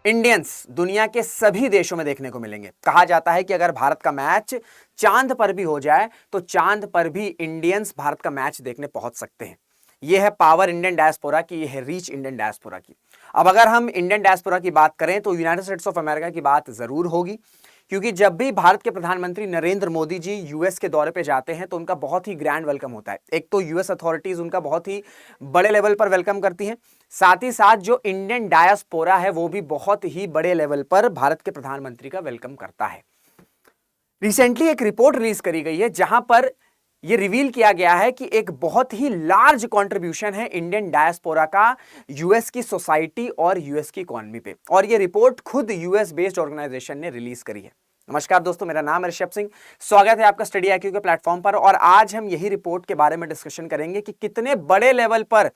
Indians दुनिया के सभी देशों में देखने को मिलेंगे। कहा जाता है कि अगर भारत का मैच चांद पर भी हो जाए तो चांद पर भी इंडियंस भारत का मैच देखने पहुंच सकते हैं। यह है पावर इंडियन डायस्पोरा की, यह है रीच इंडियन डायस्पोरा की। अब अगर हम इंडियन डायस्पोरा की बात करें तो यूनाइटेड स्टेट्स ऑफ अमेरिका की बात जरूर होगी, क्योंकि जब भी भारत के प्रधानमंत्री नरेंद्र मोदी जी यूएस के दौरे पे जाते हैं तो उनका बहुत ही ग्रैंड वेलकम होता है। एक तो यूएस अथॉरिटीज उनका बहुत ही बड़े लेवल पर वेलकम करती हैं, साथ ही साथ जो इंडियन डायस्पोरा है वो भी बहुत ही बड़े लेवल पर भारत के प्रधानमंत्री का वेलकम करता है। रिसेंटली एक रिपोर्ट रिलीज करी गई है जहां पर यह रिवील किया गया है कि एक बहुत ही लार्ज कंट्रीब्यूशन है इंडियन डायस्पोरा का यूएस की सोसाइटी और यूएस की इकोनॉमी पे, और यह रिपोर्ट खुद यूएस बेस्ड ऑर्गेनाइजेशन ने रिलीज करी है। नमस्कार दोस्तों, मेरा नाम है ऋषभ सिंह, स्वागत है आपका स्टडी IQ के प्लेटफॉर्म पर। और आज हम यही रिपोर्ट के बारे में डिस्कशन करेंगे कि कितने बड़े लेवल पर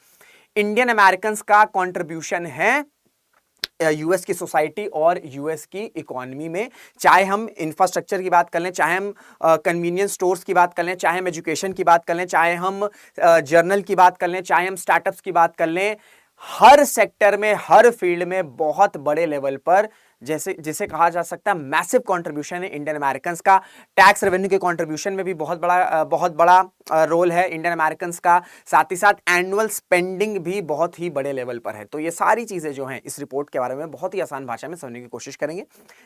इंडियन अमेरिकन का कंट्रीब्यूशन है यूएस की सोसाइटी और यूएस की इकोनॉमी में। चाहे हम इंफ्रास्ट्रक्चर की बात कर लें, चाहे हम कन्वीनियंस स्टोर्स की बात कर लें, चाहे हम एजुकेशन की बात कर लें, चाहे हम जर्नल की बात कर लें, चाहे हम स्टार्टअप्स की बात कर लें, हर सेक्टर में, हर फील्ड में बहुत बड़े लेवल पर जिसे कहा जा सकता है मैसिव कंट्रीब्यूशन है इंडियन अमेरिकन का। टैक्स रेवेन्यू के कंट्रीब्यूशन में भी बहुत बड़ा रोल है इंडियन अमेरिकन का। साथ ही साथ एनुअल स्पेंडिंग भी बहुत ही बड़े लेवल पर है। तो ये सारी चीजें जो हैं इस रिपोर्ट के बारे में बहुत ही आसान भाषा में समझने की कोशिश करेंगे,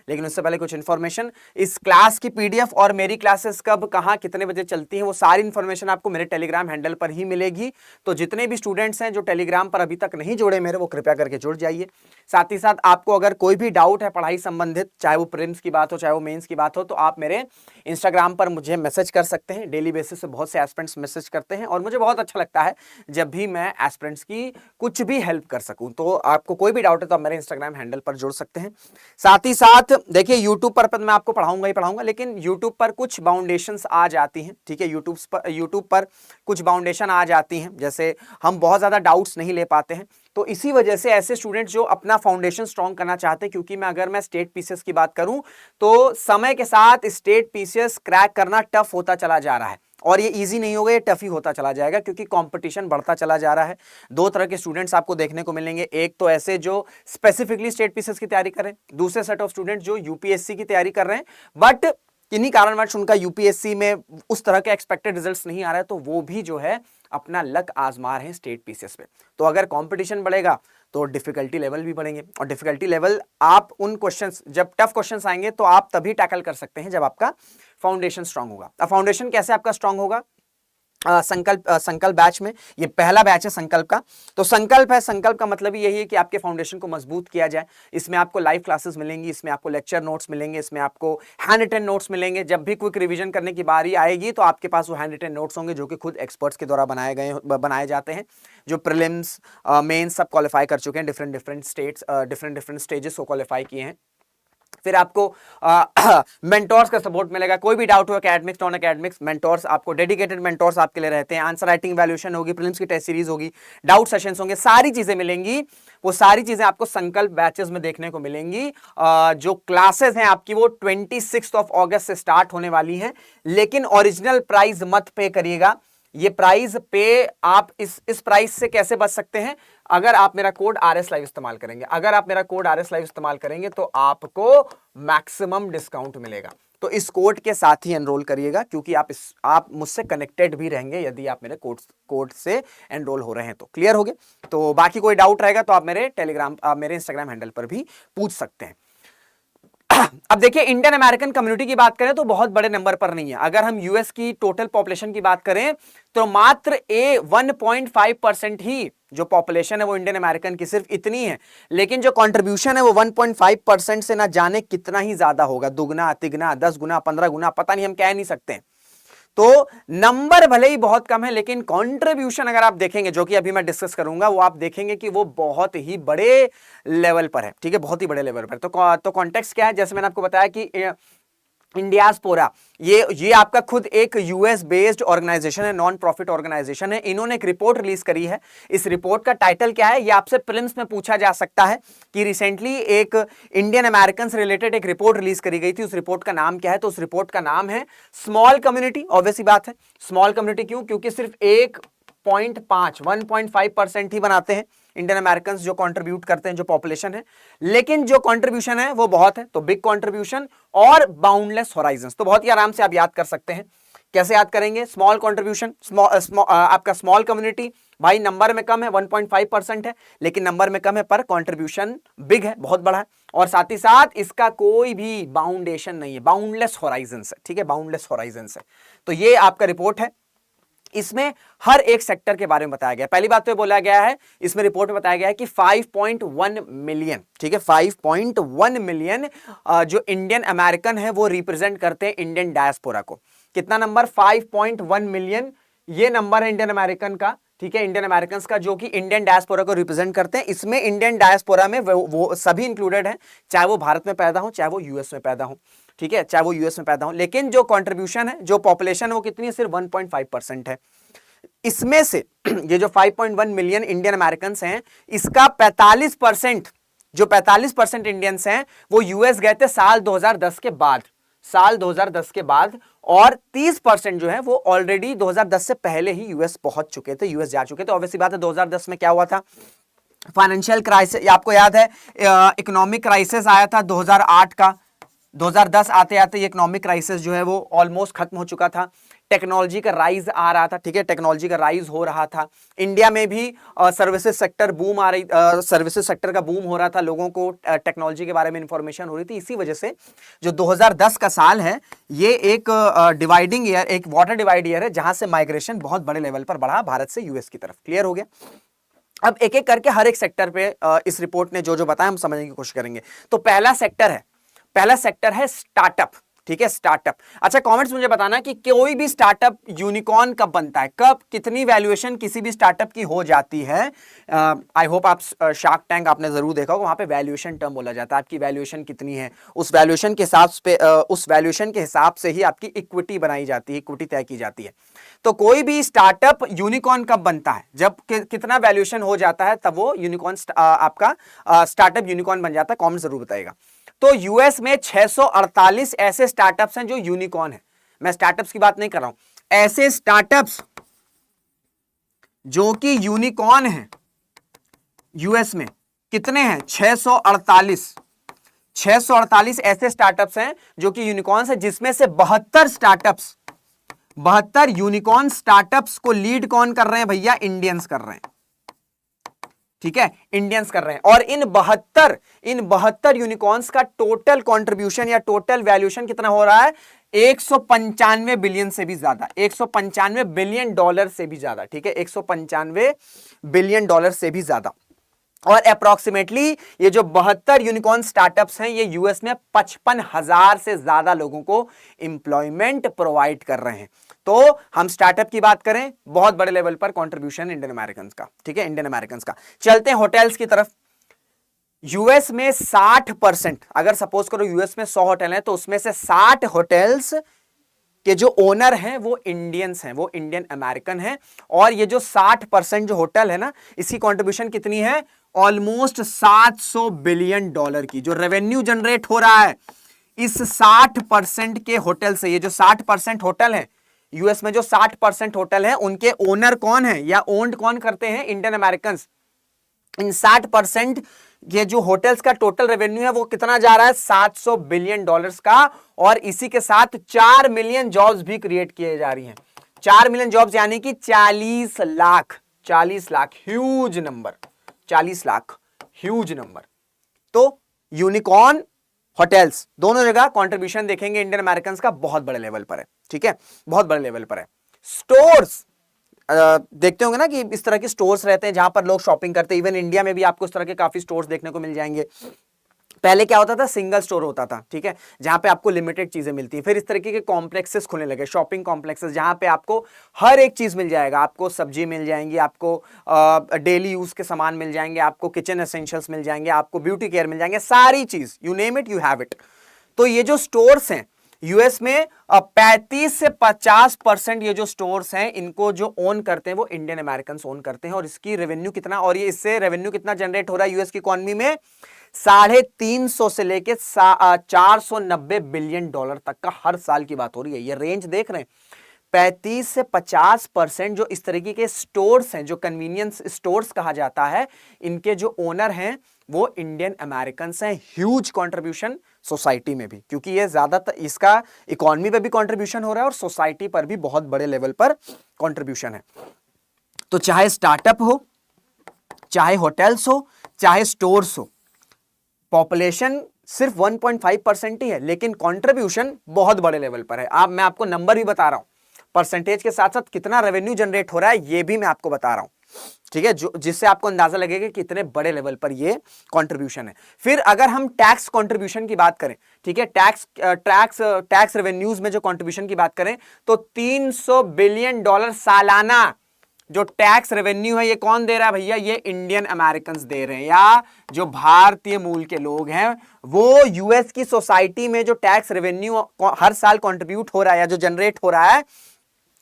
लेकिन उससे पहले कुछ इन्फॉर्मेशन। इस क्लास की PDF और मेरी क्लासेस कब, कहां, कितने बजे चलती हैं, वो सारी इंफॉर्मेशन आपको मेरे टेलीग्राम हैंडल पर ही मिलेगी। तो जितने भी स्टूडेंट्स हैं जो टेलीग्राम पर अभी तक नहीं जुड़े मेरे, वो कृपया करके जुड़ जाइए। साथ ही साथ आपको अगर कोई भी डाउट है पढ़ाई संबंधित, चाहे वो प्रीलिम्स की बात हो, चाहे वो मेंस की बात हो, तो आप मेरे इंस्टाग्राम पर मुझे मैसेज कर सकते हैं। डेली बेसिस पे बहुत से एस्पिरेंट्स मैसेज करते हैं और मुझे बहुत अच्छा लगता है जब भी मैं एस्पिरेंट्स की कुछ भी हेल्प कर सकूं। तो आपको कोई भी डाउट है तो आप मेरे इंस्टाग्राम हैंडल पर जुड़ सकते हैं। साथ ही साथ देखिए, यूट्यूब पर मैं आपको पढ़ाऊंगा ही पढ़ाऊंगा, लेकिन यूट्यूब पर कुछ बाउंडेशंस आ जाती हैं। ठीक है, यूट्यूब पर कुछ बाउंडेशन आ जाती हैं, जैसे हम बहुत ज्यादा डाउट्स नहीं ले पाते हैं। तो इसी वजह से ऐसे स्टूडेंट्स जो अपना फाउंडेशन स्ट्रॉन्ग करना चाहते हैं, क्योंकि अगर मैं स्टेट पीसीएस की बात करूं तो समय के साथ स्टेट पीसीएस क्रैक करना टफ होता चला जा रहा है, और ये इजी नहीं होगा, ये टफ ही होता चला जाएगा, क्योंकि कंपटीशन बढ़ता चला जा रहा है। दो तरह के स्टूडेंट्स आपको देखने को मिलेंगे, एक तो ऐसे जो स्पेसिफिकली स्टेट पीसीएस की तैयारी कर रहे हैं, दूसरे सेट ऑफ स्टूडेंट जो यूपीएससी की तैयारी कर रहे हैं, बट किन्हीं कारणवश उनका यूपीएससी में उस तरह के एक्सपेक्टेड रिजल्ट्स नहीं आ रहा है, तो वो भी जो है अपना लक आजमा रहे हैं स्टेट पीसीएस पे। तो अगर कंपटीशन बढ़ेगा तो डिफिकल्टी लेवल भी बढ़ेंगे, और डिफिकल्टी लेवल आप उन क्वेश्चंस, जब टफ क्वेश्चंस आएंगे तो आप तभी टैकल कर सकते हैं जब आपका फाउंडेशन स्ट्रांग होगा। अब फाउंडेशन कैसे आपका स्ट्रांग होगा? संकल्प बैच में, ये पहला बैच है संकल्प का। तो संकल्प है, संकल्प का मतलब यही है कि आपके फाउंडेशन को मजबूत किया जाए। इसमें आपको लाइव क्लासेस मिलेंगी, इसमें आपको लेक्चर नोट्स मिलेंगे, इसमें आपको हैंड रिटन नोट्स मिलेंगे। जब भी क्विक रिवीजन करने की बारी आएगी तो आपके पास वो हैंड रिटन नोट्स होंगे, जो कि खुद एक्सपर्ट्स के द्वारा बनाए जाते हैं, जो प्रीलिम्स मेंस सब क्वालिफाई कर चुके हैं, डिफरेंट स्टेजेस को क्वालिफाई किए हैं। फिर आपको मेंटोर्स का सपोर्ट मिलेगा। कोई भी डाउट हो, एकेडमिक्स नॉन एकेडमिक्स, मेंटोर्स आपको, डेडिकेटेड मेंटोर्स आपके लिए रहते हैं। आंसर राइटिंग वैल्यूएशन होगी, प्रीलिम्स की टेस्ट सीरीज होगी, डाउट सेशंस होंगे, सारी चीजें मिलेंगी। वो सारी चीजें आपको संकल्प बैचेस में देखने को मिलेंगी। जो क्लासेस हैं आपकी वो 26 अगस्त से स्टार्ट होने वाली हैं, लेकिन ओरिजिनल प्राइस मत पे करिएगा। ये प्राइस पे आप इस प्राइस से कैसे बच सकते हैं? अगर आप मेरा कोड RS लाइव इस्तेमाल करेंगे, अगर आप मेरा कोड RS लाइव इस्तेमाल करेंगे तो आपको मैक्सिमम डिस्काउंट मिलेगा। तो इस कोड के साथ ही एनरोल करिएगा, क्योंकि आप मुझसे कनेक्टेड भी रहेंगे यदि आप मेरे कोड से एनरोल हो रहे हैं। तो क्लियर हो गए? तो बाकी कोई डाउट रहेगा तो आप मेरे इंस्टाग्राम हैंडल पर भी पूछ सकते हैं। अब देखिए, इंडियन अमेरिकन कम्युनिटी की बात करें तो बहुत बड़े नंबर पर नहीं है। अगर हम यूएस की टोटल पॉपुलेशन की बात करें तो मात्र 1.5% ही जो पॉपुलेशन है वो इंडियन अमेरिकन की सिर्फ इतनी है, लेकिन जो कंट्रीब्यूशन है वो 1.5% से ना जाने कितना ही ज्यादा होगा, दुगना, तिगना, 10 गुना, 15 गुना, पता नहीं, हम कह नहीं सकते। तो नंबर भले ही बहुत कम है, लेकिन कंट्रीब्यूशन अगर आप देखेंगे, जो कि अभी मैं डिस्कस करूंगा, वो आप देखेंगे कि वो बहुत ही बड़े लेवल पर है। ठीक है, बहुत ही बड़े लेवल पर। तो कॉन्टेक्स्ट क्या है? जैसे मैंने आपको बताया कि इंडियास्पोरा ये आपका खुद एक यूएस बेस्ड ऑर्गेनाइजेशन है, नॉन प्रॉफिट ऑर्गेनाइजेशन है। इन्होंने एक रिपोर्ट रिलीज करी है। इस रिपोर्ट का टाइटल क्या है, ये आपसे प्रीलिम्स में पूछा जा सकता है कि रिसेंटली एक इंडियन अमेरिकन से रिलेटेड एक रिपोर्ट रिलीज करी गई थी। उस रिपोर्ट का नाम क्या है? तो उस रिपोर्ट का नाम है स्मॉल कम्युनिटी। ऑब्वियस सी बात है, स्मॉल कम्युनिटी क्यों? क्योंकि सिर्फ एक 1.5% ही बनाते हैं इंडियन अमेरिकन जो कंट्रीब्यूट करते हैं, जो पॉपुलेशन है, लेकिन जो कंट्रीब्यूशन है वो बहुत है। तो बिग कंट्रीब्यूशन और बाउंडलेस होराइजंस, तो बहुत ही आराम से आप याद कर सकते हैं। कैसे याद करेंगे? स्मॉल कंट्रीब्यूशन, आपका स्मॉल कम्युनिटी, भाई नंबर में कम है 1.5% है, लेकिन नंबर में कम है पर कंट्रीब्यूशन बिग है, बहुत बड़ा है, और साथ ही साथ इसका कोई भी बाउंडेशन नहीं है, बाउंडलेस होराइजंस है, ठीक है, बाउंडलेस होराइजंस है। तो ये आपका रिपोर्ट है, इसमें हर एक सेक्टर के बारे में बताया गया। पहली बात तो ये बोला गया है, इसमें रिपोर्ट में बताया गया है कि 5.1 मिलियन, ठीक है, 5.1 मिलियन जो इंडियन अमेरिकन है वो रिप्रेजेंट करते हैं इंडियन डायस्पोरा को। कितना नंबर? 5.1 मिलियन, ये नंबर है इंडियन अमेरिकन का, ठीक है, इंडियन अमेरिकन का, जो कि इंडियन डायस्पोरा को रिप्रेजेंट करते हैं। इसमें इंडियन डायस्पोरा में वो सभी इंक्लूडेड हैं, चाहे वो भारत में पैदा हो, चाहे वो यूएस में पैदा हो, ठीक है, चाहे वो यूएस में पैदा हो, लेकिन जो कंट्रीब्यूशन है, जो पॉपुलेशन है वो कितनी है? सिर्फ 1.5% है। इसमें से ये जो 5.1 मिलियन इंडियन अमेरिकन हैं, इसका 45%, जो 45% इंडियंस हैं वो यूएस गए थे साल 2010 के बाद, साल 2010 के बाद, और 30% जो है वो ऑलरेडी 2010 से पहले ही यूएस पहुंच चुके थे, यूएस जा चुके थे। ऑब्वियसली बात है, 2010 में क्या हुआ था? फाइनेंशियल क्राइसिस, आपको याद है, इकोनॉमिक क्राइसिस आया था 2008 का। 2010 आते आते ये इकोनॉमिक क्राइसिस जो है वो ऑलमोस्ट खत्म हो चुका था, टेक्नोलॉजी का राइज आ रहा था, ठीक है, टेक्नोलॉजी का राइज हो रहा था। इंडिया में भी सर्विसेज सेक्टर बूम आ रही, सर्विसेज सेक्टर का बूम हो रहा था, लोगों को टेक्नोलॉजी के बारे में इंफॉर्मेशन हो रही थी। इसी वजह से जो 2010 का साल है ये एक डिवाइडिंग ईयर, एक वाटर डिवाइड ईयर है, जहां से माइग्रेशन बहुत बड़े लेवल पर बढ़ा भारत से यूएस की तरफ। क्लियर हो गया? अब एक एक करके हर एक सेक्टर पे इस रिपोर्ट ने जो जो बताया हम समझने की कोशिश करेंगे। तो पहला सेक्टर है स्टार्टअप, ठीक है, स्टार्टअप। अच्छा, कमेंट्स मुझे बताना कि कोई भी स्टार्टअप यूनिकॉर्न कब बनता है, कब कितनी वैल्यूएशन किसी भी स्टार्टअप की हो जाती है। आई होप आप शार्क टैंक आपने जरूर देखा होगा, वहां पे वैल्यूएशन टर्म बोला जाता है, आपकी वैल्यूएशन कितनी है, उस वैल्यूएशन के हिसाब से ही आपकी इक्विटी बनाई जाती है, इक्विटी तय की जाती है। तो कोई भी स्टार्टअप यूनिकॉर्न कब बनता है? जब कितना वैल्यूएशन हो जाता है तब वो यूनिकॉर्न आपका स्टार्टअप यूनिकॉर्न बन जाता है। कमेंट जरूर बताइएगा। तो यूएस में 648 ऐसे स्टार्टअप्स हैं जो यूनिकॉर्न है। मैं स्टार्टअप्स की बात नहीं कर रहा हूं, ऐसे स्टार्टअप्स जो कि यूनिकॉर्न हैं यूएस में कितने हैं? 648 ऐसे स्टार्टअप्स हैं जो कि यूनिकॉर्न है, जिसमें से 72 यूनिकॉर्न स्टार्टअप्स को लीड कौन कर रहे हैं भैया? इंडियंस कर रहे हैं, ठीक है, इंडियंस कर रहे हैं। और इन 72 यूनिकॉर्न्स का टोटल कंट्रीब्यूशन या टोटल वैल्यूएशन कितना हो रहा है? 195 बिलियन से भी ज्यादा, 195 बिलियन डॉलर से भी ज्यादा, ठीक है, 195 बिलियन डॉलर से भी ज्यादा। और अप्रोक्सीमेटली ये जो 72 यूनिकॉर्न स्टार्टअप्स हैं ये यूएस में 55,000 से ज्यादा लोगों को एम्प्लॉयमेंट प्रोवाइड कर रहे हैं। तो हम स्टार्टअप की बात करें, बहुत बड़े लेवल पर कंट्रीब्यूशन इंडियन अमेरिकन का, ठीक है, इंडियन अमेरिकन का। चलते हैं होटल्स की तरफ। यूएस में 60%, अगर सपोज करो यूएस में 100 होटल हैं तो उसमें से 60 होटल्स के जो ओनर हैं वो इंडियंस हैं, वो इंडियन अमेरिकन हैं। और ये जो 60% जो होटल है ना, इसकी कंट्रीब्यूशन कितनी है? ऑलमोस्ट 700 बिलियन डॉलर की जो रेवेन्यू जनरेट हो रहा है इस 60% के होटल से। ये जो 60% होटल है यूएस में, जो 60% होटल है उनके ओनर कौन है या ओन्ड कौन करते हैं? Indian American. इन 60% ये जो होटल्स का टोटल रेवेन्यू है वो कितना जा रहा है? 700 बिलियन डॉलर्स का। और इसी के साथ 4 मिलियन जॉब्स भी क्रिएट किए जा रही हैं। 4 मिलियन जॉब्स यानी कि 40 lakh, huge number, 40 lakh huge number. तो यूनिकॉर्न होटल्स दोनों जगह कंट्रीब्यूशन देखेंगे इंडियन अमेरिकन का बहुत बड़े लेवल पर है, ठीक है, बहुत बड़े लेवल पर है। स्टोर्स देखते होंगे ना कि इस तरह के स्टोर्स रहते हैं जहां पर लोग शॉपिंग करते हैं। इवन इंडिया में भी आपको इस तरह के काफी स्टोर्स देखने को मिल जाएंगे। पहले क्या होता था? सिंगल स्टोर होता था, ठीक है, जहां पे आपको लिमिटेड चीजें मिलती हैं। फिर इस तरीके के कॉम्प्लेक्सेस खुलने लगे, शॉपिंग कॉम्प्लेक्सेस, जहां पे आपको हर एक चीज मिल जाएगा। आपको सब्जी मिल जाएंगी, आपको डेली यूज के सामान मिल जाएंगे, आपको किचन एसेंशियल्स मिल जाएंगे, आपको ब्यूटी केयर मिल जाएंगे, सारी चीज, you name it you have it. तो ये जो स्टोर्स हैं यूएस में 35 से 50% ये जो स्टोर्स हैं इनको जो ओन करते हैं वो इंडियन अमेरिकन ओन करते हैं। और इसकी रेवेन्यू कितना, और ये इससे रेवेन्यू कितना जनरेट हो रहा है यूएस की इकोनॉमी में? 350 से लेके 490 बिलियन डॉलर तक का हर साल की बात हो रही है। ये रेंज देख रहे हैं, 35 से 50% जो इस तरीके के स्टोर्स हैं, जो कन्वीनियंस स्टोर्स कहा जाता है, इनके जो ओनर हैं वो इंडियन अमेरिकन हैं। ह्यूज कंट्रीब्यूशन सोसाइटी में भी, क्योंकि ये ज्यादातर इसका इकोनॉमी पे भी कंट्रीब्यूशन हो रहा है और सोसाइटी पर भी बहुत बड़े लेवल पर कंट्रीब्यूशन है। तो चाहे स्टार्टअप हो, चाहे होटल्स हो, चाहे स्टोर्स हो, पॉपुलेशन सिर्फ 1.5% ही है, लेकिन कंट्रीब्यूशन बहुत बड़े लेवल पर है। मैं आपको नंबर भी बता रहा हूं, परसेंटेज के साथ साथ कितना रेवेन्यू जनरेट हो रहा है ये भी मैं आपको बता रहा हूं, ठीक है, जो जिससे आपको अंदाजा लगेगा कि कितने बड़े लेवल पर ये कंट्रीब्यूशन है। फिर अगर हम टैक्स कंट्रीब्यूशन की बात करें, ठीक है, टैक्स रेवेन्यूज में जो कंट्रीब्यूशन की बात करें, तो $300 बिलियन सालाना जो टैक्स रेवेन्यू है, ये कौन दे रहा है भैया? ये इंडियन अमेरिकन दे रहे हैं, या जो भारतीय मूल के लोग हैं वो यूएस की सोसाइटी में जो टैक्स रेवेन्यू हर साल कंट्रीब्यूट हो रहा है या जो जनरेट हो रहा है,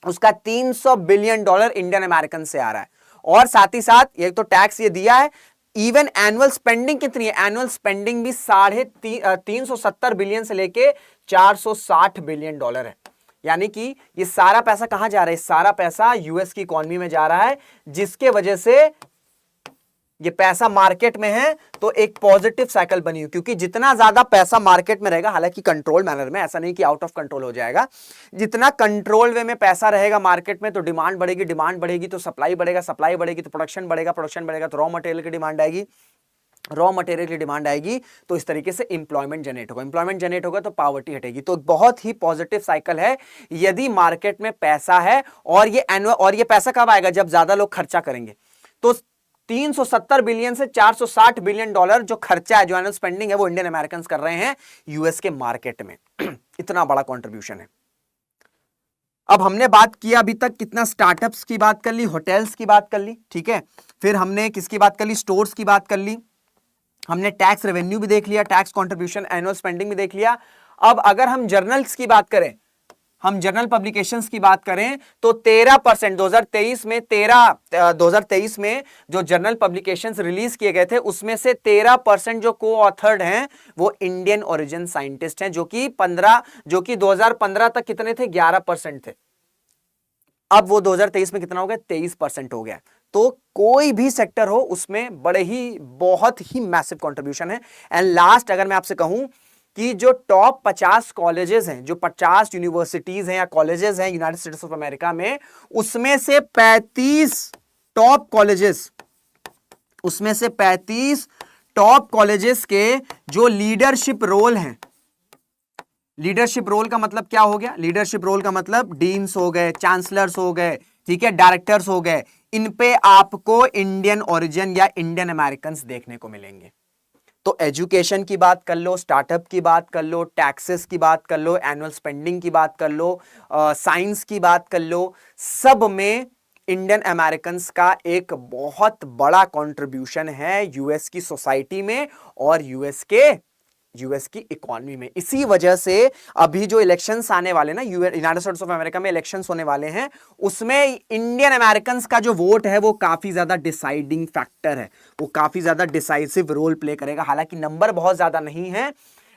उसका $300 बिलियन इंडियन अमेरिकन से आ रहा है। और साथ ही साथ ये तो टैक्स ये दिया है, इवन एनुअल स्पेंडिंग कितनी है? एनुअल स्पेंडिंग भी 370 बिलियन से लेके 460 बिलियन डॉलर है। यानी कि ये सारा पैसा कहां जा रहा है? सारा पैसा यूएस की इकोनॉमी में जा रहा है, जिसके वजह से ये पैसा मार्केट में है तो एक पॉजिटिव साइकिल बनी हुई, क्योंकि जितना ज्यादा पैसा मार्केट में रहेगा, हालांकि कंट्रोल मैनर में, ऐसा नहीं कि आउट ऑफ कंट्रोल हो जाएगा, जितना कंट्रोल वे में पैसा रहेगा मार्केट में तो डिमांड बढ़ेगी, डिमांड बढ़ेगी तो सप्लाई बढ़ेगा, सप्लाई बढ़ेगी तो प्रोडक्शन बढ़ेगा, प्रोडक्शन बढ़ेगा तो रॉ मटेरियल की डिमांड आएगी, रॉ मटेरियल की डिमांड आएगी तो इस तरीके से इंप्लॉयमेंट जनरेट होगा, इंप्लॉयमेंट जनरेट होगा तो पॉवर्टी हटेगी। तो बहुत ही पॉजिटिव साइकिल है यदि मार्केट में पैसा है। और ये पैसा कब आएगा? जब ज्यादा लोग खर्चा करेंगे। तो 370 बिलियन से 460 बिलियन डॉलर जो खर्चा है, जो एनुअल स्पेंडिंग है, वो इंडियन अमेरिकन कर रहे हैं यूएस के मार्केट में। इतना बड़ा कंट्रीब्यूशन है। अब हमने बात किया अभी तक कितना, स्टार्टअप्स की बात कर ली, होटल्स की बात कर ली, ठीक है, फिर हमने किसकी बात कर ली? स्टोर्स की बात कर ली, हमने टैक्स रेवेन्यू भी देख लिया, टैक्स कंट्रीब्यूशन, एनुअल स्पेंडिंग भी देख लिया। अब अगर हम जर्नल्स की बात करें, हम जर्नल पब्लिकेशंस की बात करें, तो 13% 2023 में जो जर्नल पब्लिकेशंस रिलीज किए गए थे, उसमें से 13% जो को ऑथर्ड हैं वो इंडियन ओरिजिन साइंटिस्ट हैं, जो कि 2015 तक कितने थे? 11% थे। अब वो 2023 में कितना हो गया? 23% हो गया। तो कोई भी सेक्टर हो उसमें बहुत ही मैसिव कंट्रीब्यूशन है। एंड लास्ट अगर मैं आपसे कहूं कि जो टॉप 50 कॉलेजेस हैं, जो 50 यूनिवर्सिटीज हैं या कॉलेजेस हैं यूनाइटेड स्टेट्स ऑफ अमेरिका में, उसमें से 35 टॉप कॉलेजेस के जो लीडरशिप रोल हैं, लीडरशिप रोल का मतलब क्या हो गया? लीडरशिप रोल का मतलब डीन्स हो गए, चांसलर्स हो गए, ठीक है, डायरेक्टर्स हो गए, इन पे आपको इंडियन ओरिजिन या इंडियन अमेरिकन देखने को मिलेंगे। तो एजुकेशन की बात कर लो, स्टार्टअप की बात कर लो, टैक्सेस की बात कर लो, एनुअल स्पेंडिंग की बात कर लो, साइंस की बात कर लो, सब में इंडियन अमेरिकन का एक बहुत बड़ा कंट्रीब्यूशन है यूएस की सोसाइटी में और यूएस की इकोनॉमी में। इसी वजह से अभी जो इलेक्शंस आने वाले ना, यूनाइटेड स्टेट्स ऑफ अमेरिका में इलेक्शंस होने वाले हैं, उसमें इंडियन अमेरिकन का जो वोट है वो काफी ज्यादा डिसाइडिंग फैक्टर है, वो काफी ज्यादा डिसाइसिव रोल प्ले करेगा। हालांकि नंबर बहुत ज्यादा नहीं है,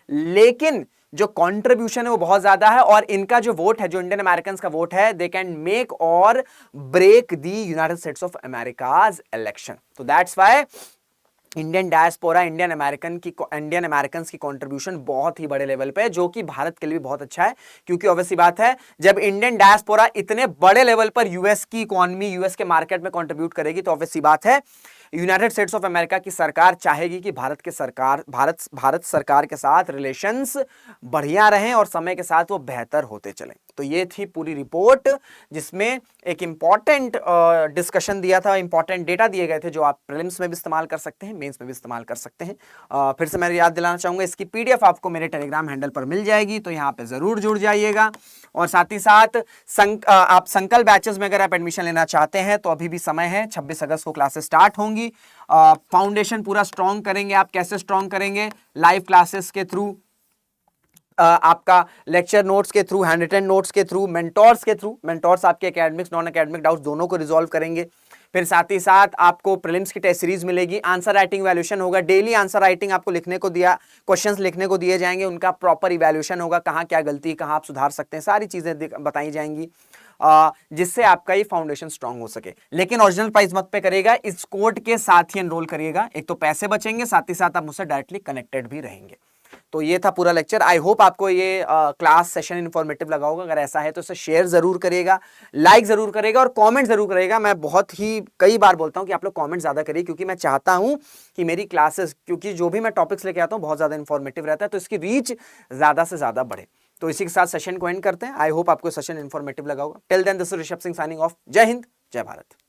लेकिन जो कंट्रीब्यूशन है वो बहुत ज्यादा है, और इनका जो वोट है, जो इंडियन अमेरिकन का वोट है, दे कैन मेक और break the United States of Americas election. तो that's why Indian diaspora, Indian American की कंट्रीब्यूशन बहुत ही बड़े लेवल पे है, जो कि भारत के लिए भी बहुत अच्छा है। क्योंकि ऑब्वियसली बात है, जब इंडियन डायस्पोरा इतने बड़े लेवल पर यूएस की इकोनॉमी, यूएस के मार्केट में कंट्रीब्यूट करेगी, तो ऑब्वियसली बात है यूनाइटेड स्टेट्स ऑफ अमेरिका की सरकार चाहेगी कि भारत सरकार के साथ रिलेशंस बढ़िया रहें और समय के साथ वो बेहतर होते चलें। तो ये थी पूरी रिपोर्ट, जिसमें एक इंपॉर्टेंट डिस्कशन दिया था, इंपॉर्टेंट डेटा दिए गए थे, जो आप प्रीलिम्स में भी इस्तेमाल कर सकते हैं, मेंस में भी इस्तेमाल कर सकते हैं। फिर से मैं याद दिलाना चाहूंगा, इसकी पीडीएफ आपको मेरे टेलीग्राम हैंडल पर मिल जाएगी, तो यहाँ पे जरूर जुड़ जाइएगा। और साथ ही साथ आप संकल्प बैचेस में अगर आप एडमिशन लेना चाहते हैं तो अभी भी समय है, 26 अगस्त को क्लासेस स्टार्ट होंगी। फाउंडेशन पूरा स्ट्रॉन्ग करेंगे। आप कैसे स्ट्रॉन्ग करेंगे? लाइव क्लासेस के थ्रू, आपका लेक्चर नोट्स के थ्रू, हैंड रिटन नोट्स के थ्रू, मेंटोर्स के थ्रू, मेंटोर्स आपके एकेडमिक्स नॉन एकेडमिक डाउट्स दोनों को रिजॉल्व करेंगे। फिर साथ ही साथ आपको प्रीलिम्स की टेस्ट सीरीज मिलेगी, आंसर राइटिंग वैल्यूएशन होगा, डेली आंसर राइटिंग आपको लिखने को क्वेश्चंस लिखने को दिए जाएंगे, उनका प्रॉपर इवैल्यूएशन होगा, कहाँ क्या गलती, कहाँ आप सुधार सकते हैं, सारी चीजें बताई जाएंगी। जिससे आपका ये फाउंडेशन स्ट्रांग हो सके। लेकिन ओरिजिनल प्राइस मत पे करेगा, इस कोड के साथ ही एनरोल करिएगा, एक तो पैसे बचेंगे, साथ ही साथ आप मुझसे डायरेक्टली कनेक्टेड भी रहेंगे। तो ये था पूरा लेक्चर। आई होप आपको ये क्लास सेशन इन्फॉर्मेटिव लगा होगा। अगर ऐसा है तो इसे शेयर जरूर करिएगा, लाइक जरूर करेगा और कमेंट जरूर करेगा। मैं बहुत ही कई बार बोलता हूं कि आप लोग कमेंट ज्यादा करिए, क्योंकि मैं चाहता हूं कि मेरी क्लासेस, क्योंकि जो भी मैं टॉपिक्स लेके आता हूं बहुत ज्यादा इन्फॉर्मेटिव रहता है, तो इसकी रीच ज्यादा से ज्यादा बढ़े। तो इसी के साथ सेशन को एंड करते हैं। आई होप आपको सेशन इन्फॉर्मेटिव लगा होगा। Till then this is Rishabh Singh signing off. Jai Hind, जय भारत।